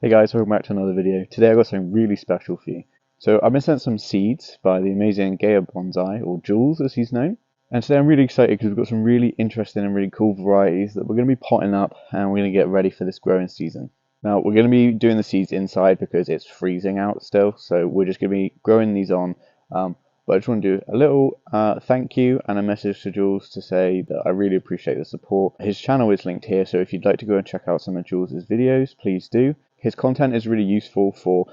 Hey guys, welcome back to another video. Today I got something really special for you. So I've been sent some seeds by the amazing Jules Bonsai, or Jules as he's known. And today I'm really excited because we've got some really interesting and really cool varieties that we're going to be potting up and we're going to get ready for this growing season. Now we're going to be doing the seeds inside because it's freezing out still, so we're just going to be growing these on. But I just want to do a little thank you and a message to Jules to say that I really appreciate the support. His channel is linked here, so if you'd like to go and check out some of Jules' videos, please do. His content is really useful for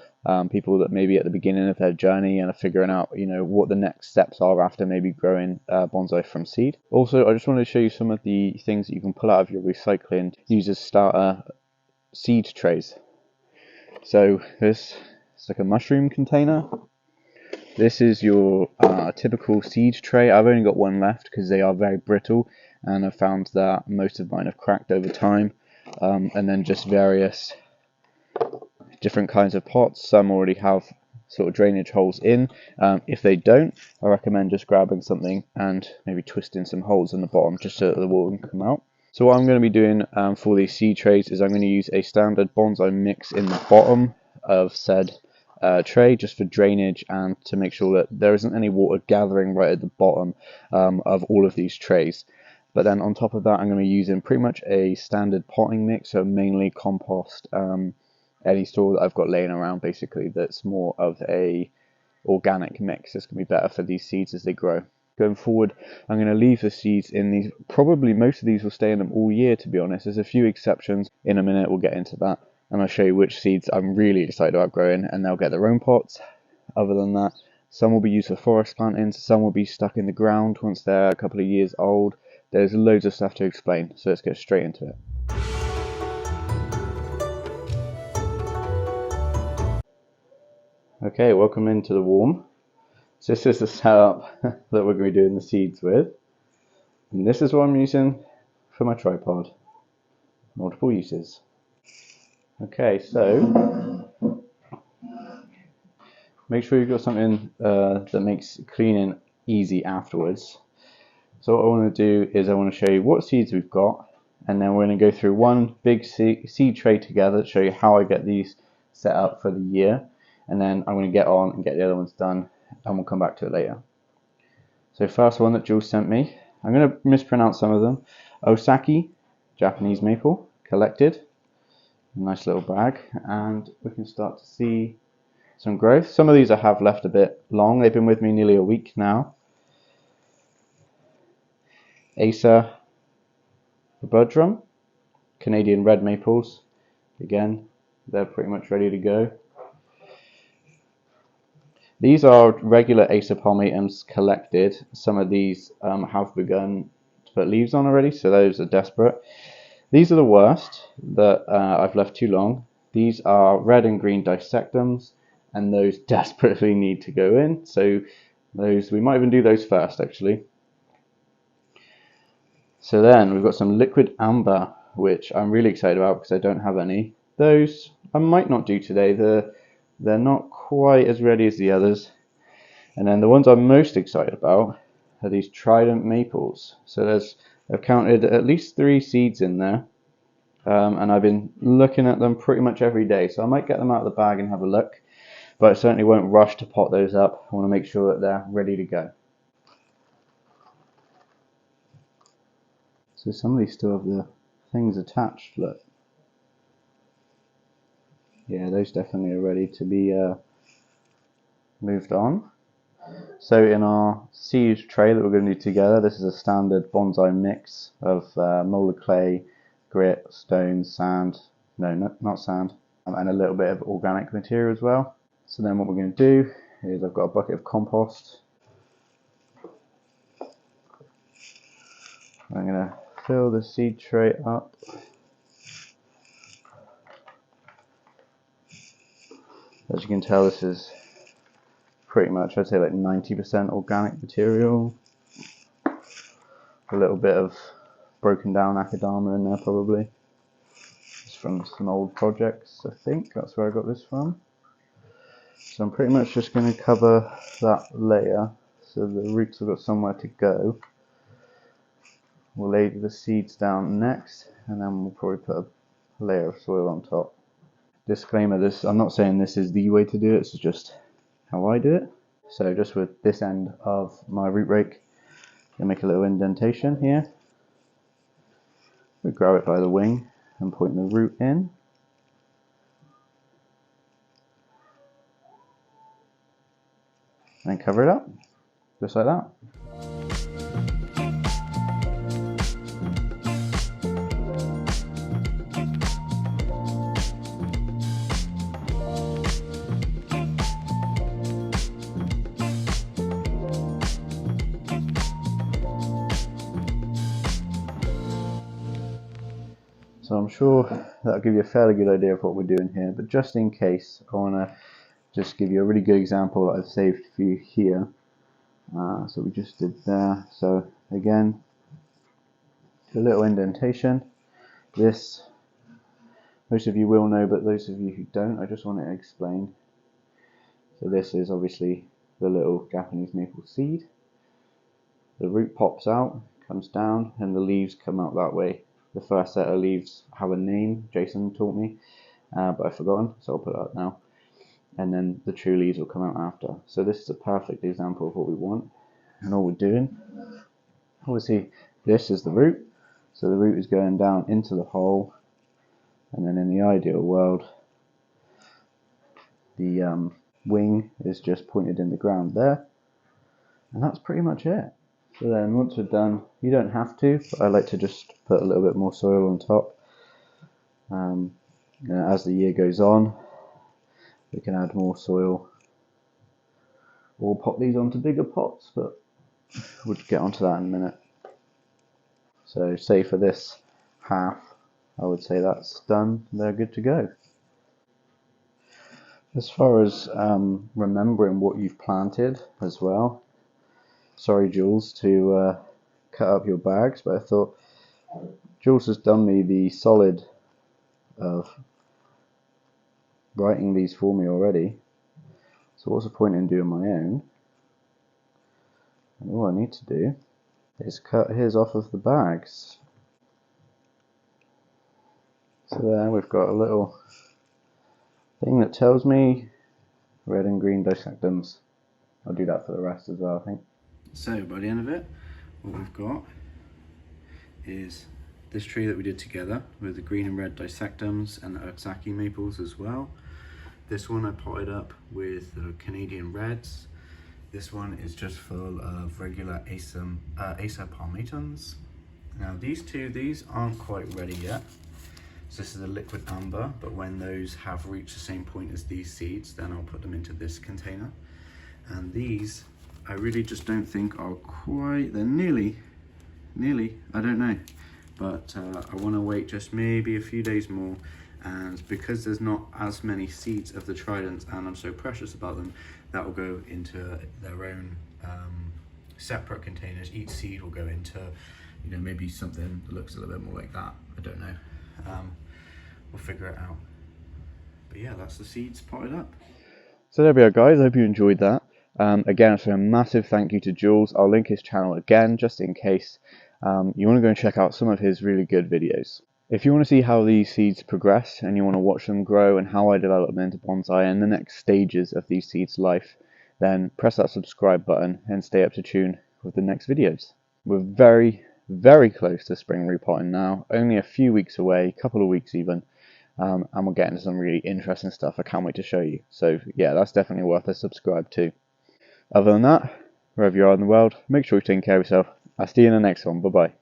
people that maybe at the beginning of their journey and are figuring out, what the next steps are after maybe growing bonsai from seed. Also, I just wanted to show you some of the things that you can pull out of your recycling use as starter seed trays. So this is like a mushroom container. This is your typical seed tray. I've only got one left because they are very brittle, and I've found that most of mine have cracked over time. And then just various different kinds of pots. Some already have sort of drainage holes in. If they don't, I recommend just grabbing something and maybe twisting some holes in the bottom just so that the water can come out. So what I'm going to be doing for these seed trays is I'm going to use a standard bonsai mix in the bottom of said tray just for drainage and to make sure that there isn't any water gathering right at the bottom of all of these trays. But then on top of that, I'm going to be using pretty much a standard potting mix, so mainly compost, any straw that I've got laying around basically that's more of a organic mix. It's going to be better for these seeds as they grow. Going forward, I'm going to leave the seeds in these. Probably most of these will stay in them all year, to be honest. There's a few exceptions. In a minute we'll get into that, and I'll show you which seeds I'm really excited about growing, and they'll get their own pots. Other than that, some will be used for forest plantings, some will be stuck in the ground once they're a couple of years old. There's loads of stuff to explain, so let's get straight into it. Okay, welcome into the warm. So this is the setup that we're going to be doing the seeds with. And this is what I'm using for my tripod. Multiple uses. Okay, so make sure you've got something that makes cleaning easy afterwards. So what I want to do is I want to show you what seeds we've got, and then we're going to go through one big seed tray together to show you how I get these set up for the year, and then I'm going to get on and get the other ones done, and we'll come back to it later. So first one that Jules sent me, I'm going to mispronounce some of them. Osaki, Japanese maple, collected. Nice little bag, and we can start to see some growth. Some of these I have left a bit long. They've been with me nearly a week now. Acer Verbudrum, Canadian red maples. Again, they're pretty much ready to go. These are regular Acer palmatums collected. Some of these have begun to put leaves on already, so those are desperate. These are the worst that I've left too long. These are red and green dissectums, and those desperately need to go in. So those, we might even do those first actually. So then we've got some liquid amber, which I'm really excited about because I don't have any. Those I might not do today. They're not quite as ready as the others. And then the ones I'm most excited about are these trident maples. So I've counted at least 3 seeds in there, and I've been looking at them pretty much every day. So I might get them out of the bag and have a look, but I certainly won't rush to pot those up. I want to make sure that they're ready to go. So some of these still have the things attached, look. Yeah, those definitely are ready to be moved on. So in our seed tray that we're going to do together, this is a standard bonsai mix of molar clay, grit, stone, sand, no, not sand, and a little bit of organic material as well. So then what we're going to do is I've got a bucket of compost. I'm going to fill the seed tray up. As you can tell, this is pretty much, I'd say like 90% organic material. A little bit of broken down akadama in there probably. It's from some old projects, I think. That's where I got this from. So I'm pretty much just going to cover that layer so the roots have got somewhere to go. We'll lay the seeds down next, and then we'll probably put a layer of soil on top. disclaimer, I'm not saying this is the way to do it, it's just how I do it. So just with this end of my root rake, I'm going to make a little indentation here. We grab it by the wing and point the root in. And cover it up, just like that. So I'm sure that'll give you a fairly good idea of what we're doing here, but just in case, I want to just give you a really good example that I've saved for you here. So we just did there. So again, a little indentation. This, most of you will know, but those of you who don't, I just want to explain. So this is obviously the little Japanese maple seed. The root pops out, comes down, and the leaves come out that way. The first set of leaves have a name, Jason taught me, but I've forgotten, so I'll put that now. And then the true leaves will come out after. So this is a perfect example of what we want. And all we're doing, obviously this is the root, so the root is going down into the hole, and then in the ideal world, the wing is just pointed in the ground there, and that's pretty much it. So then once we're done, you don't have to, but I like to just put a little bit more soil on top. As the year goes on, we can add more soil or pop these onto bigger pots, but we'll get onto that in a minute. So say for this half, I would say that's done, they're good to go. As far as remembering what you've planted as well, sorry Jules to cut up your bags, but I thought Jules has done me the solid of writing these for me already, so what's the point in doing my own? And all I need to do is cut his off of the bags. So there we've got a little thing that tells me red and green dissectums. I'll do that for the rest as well, I think. So by the end of it, what we've got is this tree that we did together with the green and red dissectums and the Otsaki maples as well. This one I potted up with the Canadian reds. This one is just full of regular Acer palmatons. Now these aren't quite ready yet. So this is a liquid amber, but when those have reached the same point as these seeds, then I'll put them into this container. And these, I really just don't think are quite, they're nearly, I don't know. But I want to wait just maybe a few days more, and because there's not as many seeds of the tridents and I'm so precious about them, that will go into their own separate containers. Each seed will go into, you know, maybe something that looks a little bit more like that, I don't know. We'll figure it out. But yeah, that's the seeds potted up. So there we are guys, I hope you enjoyed that. Again, so a massive thank you to Jules. I'll link his channel again just in case you want to go and check out some of his really good videos. If you want to see how these seeds progress and you want to watch them grow and how I develop them into bonsai and the next stages of these seeds' life, then press that subscribe button and stay up to tune with the next videos. We're very, very close to spring repotting now, only a few weeks away, a couple of weeks even, and we're getting to some really interesting stuff I can't wait to show you. So yeah, that's definitely worth a subscribe to. Other than that, wherever you are in the world, make sure you're taking care of yourself. I'll see you in the next one. Bye bye.